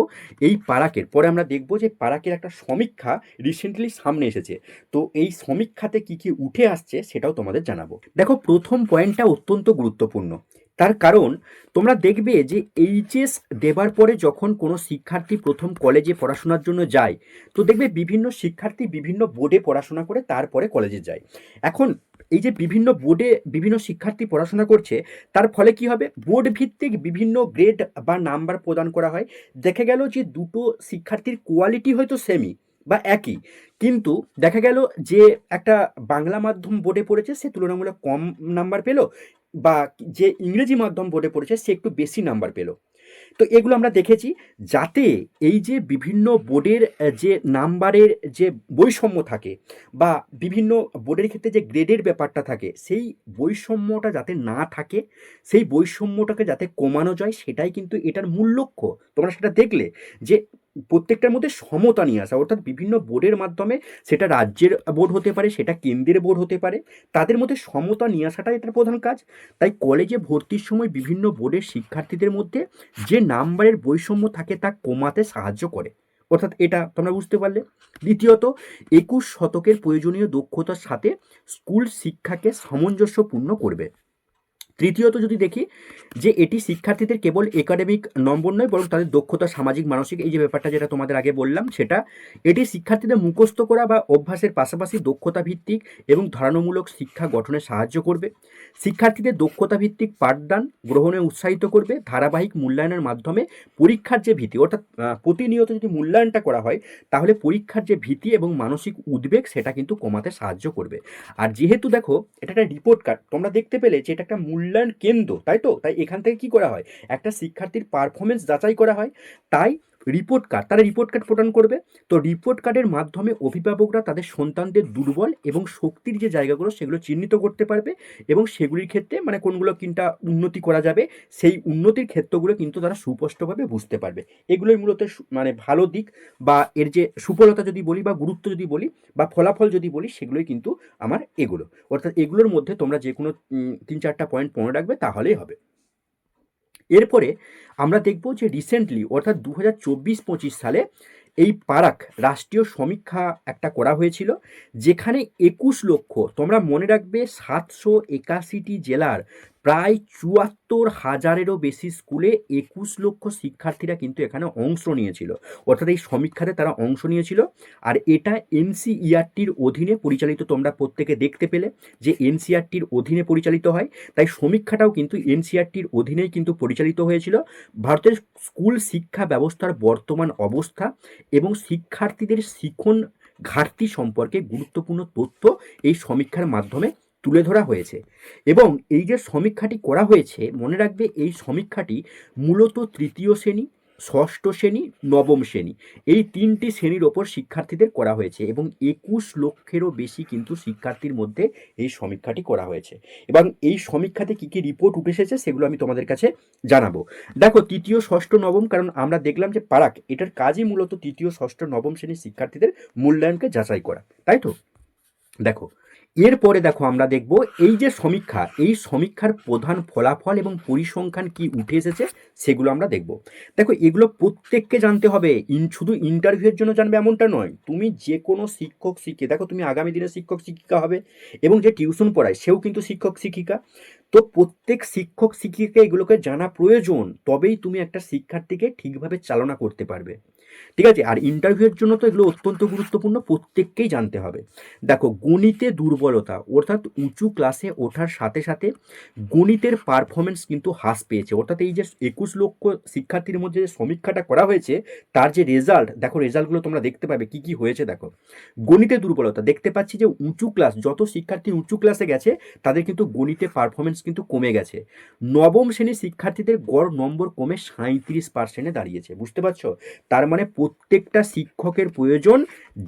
এই পারাকের পরে আমরা দেখব যে পারাকের একটা সমীক্ষা রিসেন্টলি সামনে এসেছে, তো এই সমীক্ষাতে কি কি উঠে আসছে সেটাও তোমাদের জানাবো। দেখো প্রথম পয়েন্টটা অত্যন্ত গুরুত্বপূর্ণ, তার কারণ তোমরা দেখবে যে এইচএস দেবার পরে যখন কোনো শিক্ষার্থী প্রথম কলেজে পড়াশোনার জন্য যায়, তো দেখবে বিভিন্ন শিক্ষার্থী বিভিন্ন বোর্ডে পড়াশোনা করে তারপরে কলেজে যায়। এখন এই যে বিভিন্ন বোর্ডে বিভিন্ন শিক্ষার্থী পড়াশোনা করছে, তার ফলে কি হবে, বোর্ড ভিত্তিক বিভিন্ন গ্রেড বা নাম্বার প্রদান করা হয়। দেখা গেল যে দুটো শিক্ষার্থীর কোয়ালিটি হয়তো সেমই বা একই, কিন্তু দেখা গেল যে একটা বাংলা মাধ্যম বোর্ডে পড়েছে সে তুলনামূলক কম নাম্বার পেল, বা যে ইংরেজি মাধ্যম বোর্ডে পড়েছে সে একটু বেশি নাম্বার পেল। তো এগুলো আমরা দেখেছি, যাতে এই যে বিভিন্ন বোর্ডের যে নাম্বারের যে বৈষম্য থাকে, বা বিভিন্ন বোর্ডের ক্ষেত্রে যে গ্রেডের ব্যাপারটা থাকে, সেই বৈষম্যটা যাতে না থাকে, সেই বৈষম্যটাকে যাতে কমানো যায়, সেটাই কিন্তু এটার মূল লক্ষ্য। তোমরা সেটা দেখলে যে প্রত্যেকটার মধ্যে সমতা নিয়ে আসা, অর্থাৎ বিভিন্ন বোর্ডের মাধ্যমে, সেটা রাজ্যের বোর্ড হতে পারে, সেটা কেন্দ্রের বোর্ড হতে পারে, তাদের মধ্যে সমতা নিয়ে আসাটাই এটার প্রধান কাজ। তাই কলেজে ভর্তির সময় বিভিন্ন বোর্ডের শিক্ষার্থীদের মধ্যে যে নাম্বারের বৈষম্য থাকে তা কমাতে সাহায্য করে, অর্থাৎ এটা তোমরা বুঝতে পারলে। দ্বিতীয়ত, 21 শতকের প্রয়োজনীয় দক্ষতার সাথে স্কুল শিক্ষাকে সামঞ্জস্যপূর্ণ করবে। তৃতীয়ত যদি দেখি যে এটি শিক্ষার্থীদের কেবল একাডেমিক নম্বর নয়, বরং তাদের দক্ষতা, সামাজিক, মানসিক, এই যে ব্যাপারটা যেটা তোমাদের আগে বললাম সেটা, এটি শিক্ষার্থীদের মুখস্থ করা বা অভ্যাসের পাশাপাশি দক্ষতা ভিত্তিক এবং ধারণামূলক শিক্ষা গঠনে সাহায্য করবে। শিক্ষার্থীদের দক্ষতা ভিত্তিক পাঠদান গ্রহণে উৎসাহিত করবে। ধারাবাহিক মূল্যায়নের মাধ্যমে পরীক্ষার যে ভীতি, অর্থাৎ প্রতিনিয়ত যদি মূল্যায়নটা করা হয়, তাহলে পরীক্ষার যে ভীতি এবং মানসিক উদ্বেগ সেটা কিন্তু কমাতে সাহায্য করবে। আর যেহেতু দেখো এটা একটা রিপোর্ট কার্ড, তোমরা দেখতে পেলে যে এটা একটা মূল্যায়ন কেন্দ্র, তাই তো, তাই এখান থেকে কি করা হয়, একটা শিক্ষার্থীর পারফরমেন্স যাচাই করা হয়। তাই রিপোর্ট কার্ড, তারা রিপোর্ট কার্ড প্রদান করবে। তো রিপোর্ট কার্ডের মাধ্যমে অভিভাবকরা তাদের সন্তানদের দুর্বল এবং শক্তির যে জায়গাগুলো সেগুলো চিহ্নিত করতে পারবে, এবং সেগুলির ক্ষেত্রে মানে কোনগুলো কিনটা উন্নতি করা যাবে, সেই উন্নতির ক্ষেত্রগুলো কিন্তু তারা সুস্পষ্টভাবে বুঝতে পারবে। এগুলোই মূলত মানে ভালো দিক, বা এর যে সুফলতা যদি বলি, বা গুরুত্ব যদি বলি, বা ফলাফল যদি বলি, সেগুলোই কিন্তু আমার এগুলো। অর্থাৎ এগুলোর মধ্যে তোমরা যে কোনো 3-4টা পয়েন্ট মনে রাখবে, তাহলেই হবে। এরপরে আমরা দেখব যে রিসেন্টলি, অর্থাৎ 2024-25 সালে এই পারাক রাষ্ট্রীয় সমীক্ষা একটা করা হয়েছিল, যেখানে 21 লক্ষ, তোমরা মনে রাখবে 781টি জেলার প্রায় 74,000-এরও বেশি স্কুলে 21 লক্ষ শিক্ষার্থীরা কিন্তু এখানে অংশ নিয়েছিল, অর্থাৎ এই সমীক্ষাতে তারা অংশ নিয়েছিল। আর এটা এনসিইআরটির অধীনে পরিচালিত, তোমরা প্রত্যেকে দেখতে পেলে যে এনসিইআরটির অধীনে পরিচালিত হয়, তাই সমীক্ষাটাও কিন্তু এনসিইআরটির অধীনেই কিন্তু পরিচালিত হয়েছিল। ভারতের স্কুল শিক্ষা ব্যবস্থার বর্তমান অবস্থা এবং শিক্ষার্থীদের শিখন ঘাটতি সম্পর্কে গুরুত্বপূর্ণ তথ্য এই সমীক্ষার মাধ্যমে তুলে ধরা হয়েছে। এবং এই যে সমীক্ষাটি করা হয়েছে, মনে রাখবে এই সমীক্ষাটি মূলত তৃতীয় শ্রেণী, ষষ্ঠ শ্রেণী, নবম শ্রেণী, এই 3টি শ্রেণীর ওপর শিক্ষার্থীদের করা হয়েছে, এবং 21 লক্ষেরও বেশি কিন্তু শিক্ষার্থীর মধ্যে এই সমীক্ষাটি করা হয়েছে। এবং এই সমীক্ষাতে কী কী রিপোর্ট উঠে এসেছে সেগুলো আমি তোমাদের কাছে জানাবো। দেখো তৃতীয়, ষষ্ঠ, নবম, কারণ আমরা দেখলাম যে পারাক এটার কাজই মূলত তৃতীয়, ষষ্ঠ, নবম শ্রেণীর শিক্ষার্থীদের মূল্যায়নকে যাচাই করা, তাই তো। দেখো এরপরে দেখো আমরা দেখব এই যে সমীক্ষা, এই সমীক্ষার প্রধান ফলাফল এবং পরিসংখ্যান কি উঠে এসেছে সেগুলো আমরা দেখব। দেখো এগুলো প্রত্যেককে জানতে হবে, শুধু ইন্টারভিউয়ের জন্য জানবে এমনটা নয়, তুমি যে কোনো শিক্ষক শিক্ষিকা, দেখো তুমি আগামী দিনে শিক্ষক শিক্ষিকা হবে, এবং যে টিউশন পড়ায় সেও কিন্তু শিক্ষক শিক্ষিকা। তো প্রত্যেক শিক্ষক শিক্ষিকাকে এগুলোকে জানা প্রয়োজন, তবেই তুমি একটা শিক্ষার্থীকে ঠিকভাবে চালনা করতে পারবে। ঠিক আছে। আর ইন্টারভিউয়ের জন্য তো এগুলো অত্যন্ত গুরুত্বপূর্ণ, প্রত্যেককেই জানতে হবে। দেখো, গণিতে দুর্বলতা অর্থাৎ উঁচু ক্লাসে ওঠার সাথে সাথে গণিতের পারফরমেন্স কিন্তু হ্রাস পেয়েছে। অর্থাৎ এই যে 21 লক্ষ শিক্ষার্থীর মধ্যে যে সমীক্ষাটা করা হয়েছে, তার যে রেজাল্ট, দেখো রেজাল্টগুলো তোমরা দেখতে পাবে কি কি হয়েছে। দেখো, গণিতে দুর্বলতা দেখতে পাচ্ছি যে উঁচু ক্লাস, যত শিক্ষার্থী উঁচু ক্লাসে গেছে তাদের কিন্তু গণিতে পারফরমেন্স কিন্তু কমে গেছে। নবম শ্রেণীর শিক্ষার্থীদের গড় নম্বর কমে 37%-এ দাঁড়িয়েছে। বুঝতে পারছো? তার মানে প্রত্যেকটা শিক্ষকের প্রয়োজন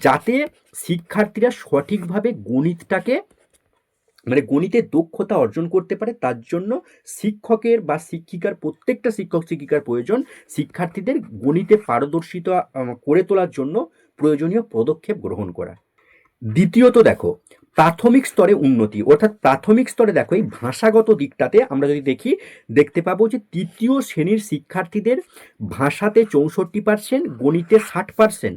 যাতে শিক্ষার্থীরা সঠিকভাবে গণিতটাকে, মানে গণিতের দক্ষতা অর্জন করতে পারে। তার জন্য শিক্ষকের বা শিক্ষিকার, প্রত্যেকটা শিক্ষক শিক্ষিকার প্রয়োজন শিক্ষার্থীদের গণিতে পারদর্শিতা করে তোলার জন্য প্রয়োজনীয় পদক্ষেপ গ্রহণ করা। দ্বিতীয়ত দেখো, প্রাথমিক স্তরে উন্নতি, অর্থাৎ প্রাথমিক স্তরে দেখো এই ভাষাগত দিকটাতে আমরা যদি দেখি, দেখতে পাবো যে তৃতীয় শ্রেণীর শিক্ষার্থীদের ভাষাতে 64%, গণিতে 60%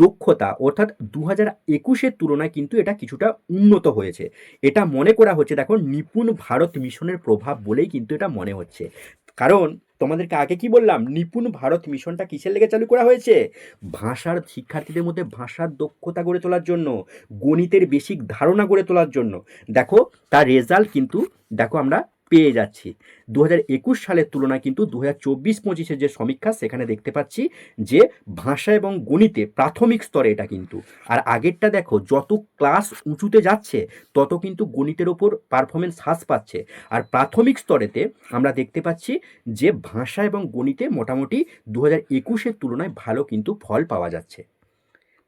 দক্ষতা, অর্থাৎ 2021-এর তুলনায় কিন্তু এটা কিছুটা উন্নত হয়েছে। এটা মনে করা হচ্ছে, দেখো নিপুণ ভারত মিশনের প্রভাব বলেই কিন্তু এটা মনে হচ্ছে। কারণ তোমাদেরকে আগে কি বললাম, নিপুণ ভারত মিশনটা কিসের লেগে চালু করা হয়েছে? ভাষার, শিক্ষার্থীদের মধ্যে ভাষার দক্ষতা গড়ে তোলার জন্য, গণিতের বেসিক ধারণা গড়ে তোলার জন্য। দেখো তার রেজাল্ট কিন্তু দেখো আমরা পেয়ে যাচ্ছি। 2021 সালের তুলনায় কিন্তু 2024-25-এর যে সমীক্ষা, সেখানে দেখতে পাচ্ছি যে ভাষা এবং গণিতে প্রাথমিক স্তরে এটা কিন্তু। আর আগেরটা দেখো, যত ক্লাস উঁচুতে যাচ্ছে তত কিন্তু গণিতের ওপর পারফরমেন্স হ্রাস পাচ্ছে। আর প্রাথমিক স্তরেতে আমরা দেখতে পাচ্ছি যে ভাষা এবং গণিতে মোটামুটি 2021-এর তুলনায় ভালো কিন্তু ফল পাওয়া যাচ্ছে।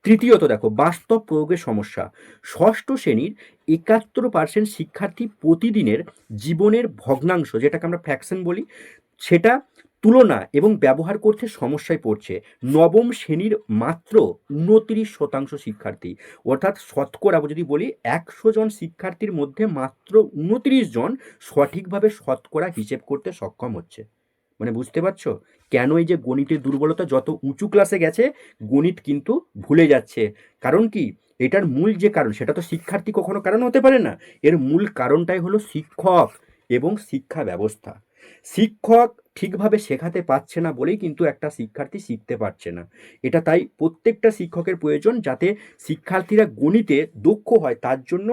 তৃতীয়ত দেখো, বাস্তব প্রয়োগের সমস্যা। ষষ্ঠ শ্রেণীর 71% শিক্ষার্থী প্রতিদিনের জীবনের ভগ্নাংশ, যেটাকে আমরা ফ্র্যাকশন বলি, সেটা তুলনা এবং ব্যবহার করতে সমস্যায় পড়ছে। নবম শ্রেণীর মাত্র 29% শিক্ষার্থী, অর্থাৎ শতকরা যদি বলি 100 জন শিক্ষার্থীর মধ্যে মাত্র 29 জন সঠিকভাবে শতকরা হিসেব করতে সক্ষম হচ্ছে। মানে বুঝতে পারছো কেন এই যে গণিতের দুর্বলতা, যত উঁচু ক্লাসে গেছে গণিত কিন্তু ভুলে যাচ্ছে। কারণ কি? এটার মূল যে কারণ, সেটা তো শিক্ষার্থী কখনো কারণ হতে পারে না। এর মূল কারণটাই হলো শিক্ষক এবং শিক্ষা ব্যবস্থা। শিক্ষক ঠিকভাবে শেখাতে পারছে না বলেই কিন্তু একটা শিক্ষার্থী শিখতে পারছে না। এটা তাই প্রত্যেকটা শিক্ষকের প্রয়োজন যাতে শিক্ষার্থীরা গণিতে দক্ষ হয়, তার জন্য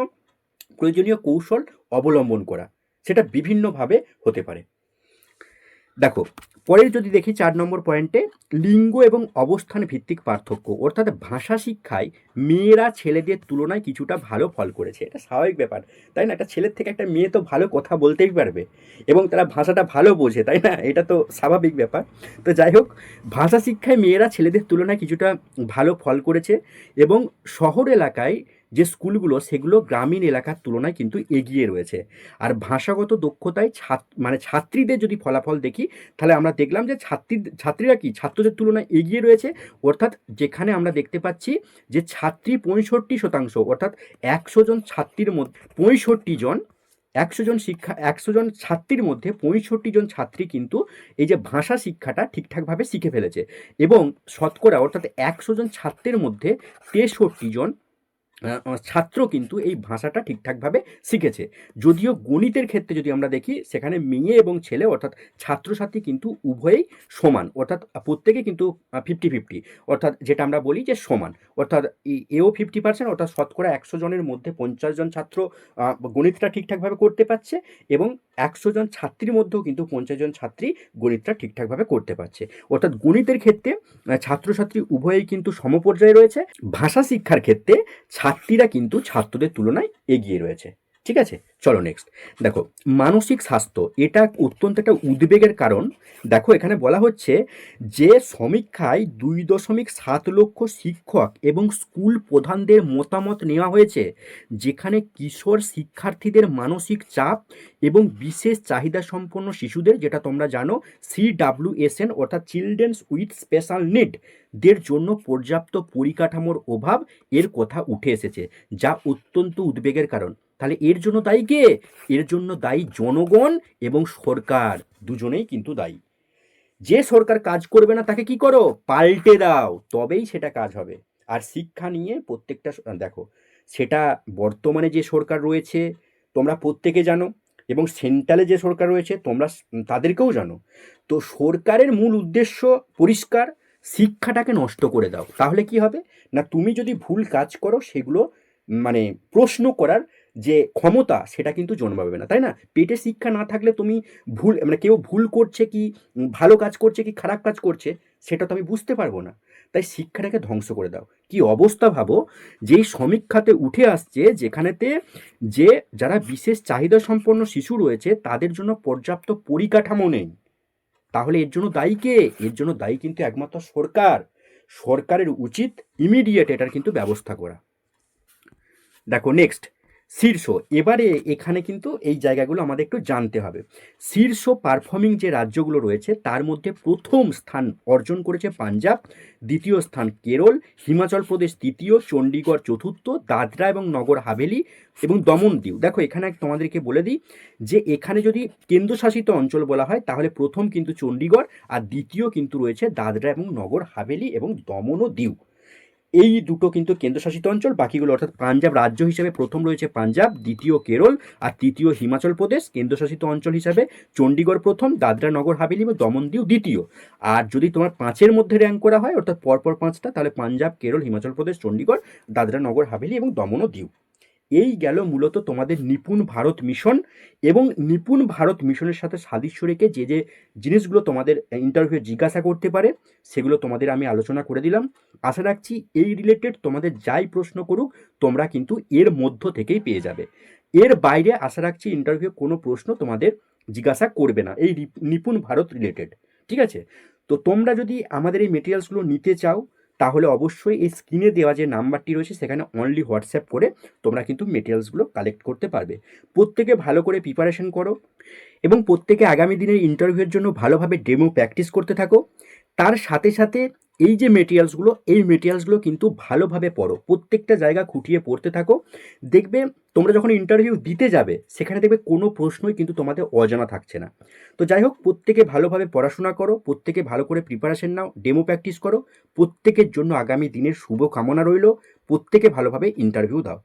প্রয়োজনীয় কৌশল অবলম্বন করা। সেটা বিভিন্নভাবে হতে পারে। দেখো, পরে যদি দেখি 4 নম্বর পয়েন্টে, লিঙ্গ এবং অবস্থান ভিত্তিক পার্থক্য, অর্থাৎ ভাষা শিক্ষায় মেয়েরা ছেলেদের তুলনায় কিছুটা ভালো ফল করেছে। এটা স্বাভাবিক ব্যাপার, তাই না? একটা ছেলের থেকে একটা মেয়ে তো ভালো কথা বলতেই পারবে এবং তারা ভাষাটা ভালো বোঝে, তাই না? এটা তো স্বাভাবিক ব্যাপার। তো যাই হোক, ভাষা শিক্ষায় মেয়েরা ছেলেদের তুলনায় কিছুটা ভালো ফল করেছে এবং শহর এলাকায় যে স্কুলগুলো, সেগুলো গ্রামীণ এলাকার তুলনায় কিন্তু এগিয়ে রয়েছে। আর ভাষাগত দক্ষতায় মানে ছাত্রীদের যদি ফলাফল দেখি, তাহলে আমরা দেখলাম যে ছাত্রীরা কি ছাত্রদের তুলনায় এগিয়ে রয়েছে। অর্থাৎ যেখানে আমরা দেখতে পাচ্ছি যে ছাত্রী 65%, অর্থাৎ 100 জন ছাত্রীর মধ্যে 65 জন, 100 জন ছাত্রীর মধ্যে 65 জন ছাত্রী কিন্তু এই যে ভাষা শিক্ষাটা ঠিকঠাকভাবে শিখে ফেলেছে। এবং শতকরা, অর্থাৎ 100 জন ছাত্রের মধ্যে 63 জন ছাত্র কিন্তু এই ভাষাটা ঠিকঠাকভাবে শিখেছে। যদিও গণিতের ক্ষেত্রে যদি আমরা দেখি, সেখানে মেয়ে এবং ছেলে, অর্থাৎ ছাত্রছাত্রী কিন্তু উভয়েই সমান, অর্থাৎ প্রত্যেকে কিন্তু 50-50, অর্থাৎ যেটা আমরা বলি যে সমান। অর্থাৎ এও 50%, অর্থাৎ শতকরা 100 জনের মধ্যে 50 জন ছাত্র গণিতটা ঠিকঠাকভাবে করতে পারছে এবং 100 জন ছাত্রীর মধ্যেও কিন্তু 50 জন ছাত্রী গণিতটা ঠিকঠাকভাবে করতে পারছে। অর্থাৎ গণিতের ক্ষেত্রে ছাত্রছাত্রী উভয়েই কিন্তু সমপর্যায়ে রয়েছে। ভাষা শিক্ষার ক্ষেত্রে ছাত্রীরা কিন্তু ছাত্রদের তুলনায় এগিয়ে রয়েছে। ঠিক আছে, চলো নেক্সট। দেখো, মানসিক স্বাস্থ্য, এটা অত্যন্ত একটা উদ্বেগের কারণ। দেখো এখানে বলা হচ্ছে যে সমীক্ষায় 2.7 লক্ষ শিক্ষক এবং স্কুল প্রধানদের মতামত নেওয়া হয়েছে, যেখানে কিশোর শিক্ষার্থীদের মানসিক চাপ এবং বিশেষ চাহিদা সম্পন্ন শিশুদের, যেটা তোমরা জানো CWSN, অর্থাৎ চিলড্রেন্স উইথ স্পেশাল নিড দের জন্য পর্যাপ্ত পরিকাঠামোর অভাব, এর কথা উঠে এসেছে, যা অত্যন্ত উদ্বেগের কারণ। তাহলে এর জন্য দায়ী কে? এর জন্য দায়ী জনগণ এবং সরকার, দুজনেই কিন্তু দায়ী। যে সরকার কাজ করবে না তাকে কি করো? পাল্টে দাও, তবেই সেটা কাজ হবে। আর শিক্ষা নিয়ে প্রত্যেকটা দেখো, সেটা বর্তমানে যে সরকার রয়েছে তোমরা প্রত্যেকে জানো, এবং সেন্ট্রালে যে সরকার রয়েছে তোমরা তাদেরকেও জানো। তো সরকারের মূল উদ্দেশ্য পরিষ্কার, শিক্ষাটাকে নষ্ট করে দাও। তাহলে কি হবে না, তুমি যদি ভুল কাজ করো সেগুলো মানে প্রশ্ন করার যে ক্ষমতা সেটা কিন্তু জন্মাবে না, তাই না? পেটে শিক্ষা না থাকলে তুমি ভুল মানে কেউ ভুল করছে কি ভালো কাজ করছে কি খারাপ কাজ করছে সেটা তো আমি বুঝতে পারবো না। তাই শিক্ষাটাকে ধ্বংস করে দাও। কি অবস্থা ভাবো, যেই সমীক্ষাতে উঠে আসছে যেখানেতে যে যারা বিশেষ চাহিদা সম্পন্ন শিশু রয়েছে তাদের জন্য পর্যাপ্ত পরিকাঠামো নেই। তাহলে এর জন্য দায়ী কে? এর জন্য দায়ী কিন্তু একমাত্র সরকার। সরকারের উচিত ইমিডিয়েট এটার কিন্তু ব্যবস্থা করা। দেখো নেক্সট, শীর্ষ। এবারে এখানে কিন্তু এই জায়গাগুলো আমাদের একটু জানতে হবে। শীর্ষ পারফর্মিং যে রাজ্যগুলো রয়েছে তার মধ্যে প্রথম স্থান অর্জন করেছে পাঞ্জাব, দ্বিতীয় স্থান কেরল, হিমাচল প্রদেশ তৃতীয়, চণ্ডীগড় চতুর্থ, দাদরা এবং নগর হাভেলি এবং দমন দিউ। দেখো এখানে তোমাদেরকে বলে দিই যে এখানে যদি কেন্দ্রশাসিত অঞ্চল বলা হয় তাহলে প্রথম কিন্তু চণ্ডীগড় আর দ্বিতীয় কিন্তু রয়েছে দাদরা এবং নগর হাভেলি এবং দমন ও দিউ। এই দুটো কিন্তু কেন্দ্রশাসিত অঞ্চল, বাকিগুলো অর্থাৎ পাঞ্জাব রাজ্য হিসেবে প্রথম রয়েছে পাঞ্জাব, দ্বিতীয় কেরল আর তৃতীয় হিমাচল প্রদেশ। কেন্দ্রশাসিত অঞ্চল হিসাবে চণ্ডীগড় প্রথম, দাদরা নগর হাভেলি এবং দমন দিউ দ্বিতীয়। আর যদি তোমার পাঁচের মধ্যে র্যাঙ্ক করা হয় অর্থাৎ পরপর পাঁচটা, তাহলে পাঞ্জাব, কেরল, হিমাচল প্রদেশ, চণ্ডীগড়, দাদরা নগর হাভেলি এবং দমন ও দিউ। এই গেল মূলত তোমাদের নিপুণ ভারত মিশন। এবং নিপুণ ভারত মিশনের সাথে সাদৃশ্য রেখে যে যে জিনিসগুলো তোমাদের ইন্টারভিউ জিজ্ঞাসা করতে পারে সেগুলো তোমাদের আমি আলোচনা করে দিলাম। আশা রাখছি এই রিলেটেড তোমাদের যাই প্রশ্ন করুক তোমরা কিন্তু এর মধ্য থেকেই পেয়ে যাবে। এর বাইরে আশা রাখছি ইন্টারভিউ কোনো প্রশ্ন তোমাদের জিজ্ঞাসা করবে না এই নিপুণ ভারত রিলেটেড। ঠিক আছে? তো তোমরা যদি আমাদের এই মেটেরিয়ালসগুলো নিতে চাও তাহলে অবশ্যই এই স্ক্রিনে দেওয়া যে নাম্বারটি রয়েছে সেখানে অনলি হোয়াটসঅ্যাপ করে তোমরা কিন্তু মেটেরিয়ালসগুলো কালেক্ট করতে পারবে। প্রত্যেকে ভালো করে প্রিপারেশন করো এবং প্রত্যেকে আগামী দিনের ইন্টারভিউয়ের জন্য ভালোভাবে ডেমো প্র্যাকটিস করতে থাকো। তার সাথে সাথে এই যে মেটেরিয়ালসগুলো কিন্তু ভালোভাবে পড়ো, প্রত্যেকটা জায়গা খুঁটিয়ে পড়তে থাকো। দেখবে তোমরা যখন ইন্টারভিউ দিতে যাবে সেখানে দেখবে কোনো প্রশ্নই কিন্তু তোমাদের অজানা থাকছে না। তো যাই হোক, প্রত্যেকে ভালোভাবে পড়াশোনা করো, প্রত্যেকে ভালো করে প্রিপারেশন নাও, ডেমো প্র্যাকটিস করো। প্রত্যেকের জন্য আগামী দিনের শুভ কামনা রইল। প্রত্যেকে ভালোভাবে ইন্টারভিউ দাও।